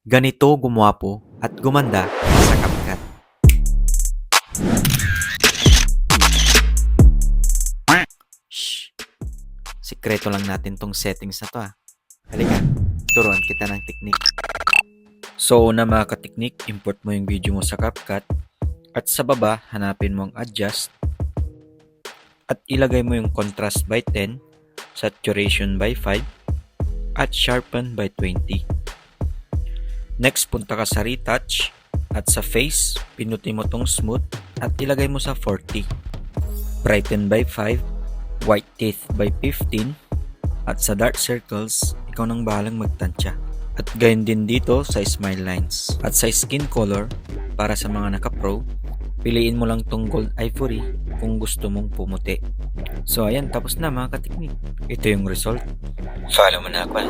Ganito gumwapo at gumanda sa CapCut. Shh! Sikreto lang natin tong settings na to Halika, turuan kita ng technique. So una mga katiknik, import mo yung video mo sa CapCut at sa baba hanapin mo ang adjust at ilagay mo yung contrast by 10, saturation by 5 at sharpen by 20. Next, punta ka sa retouch at sa face, pinutin mo tong smooth at ilagay mo sa 40. Brighten by 5, white teeth by 15 at sa dark circles, ikaw nang bahalang magtansya. At gayon din dito sa smile lines. At sa skin color, para sa mga naka-pro, piliin mo lang tong gold ivory kung gusto mong pumuti. So ayan, tapos na mga katiknik. Ito yung result. Follow mo na ako.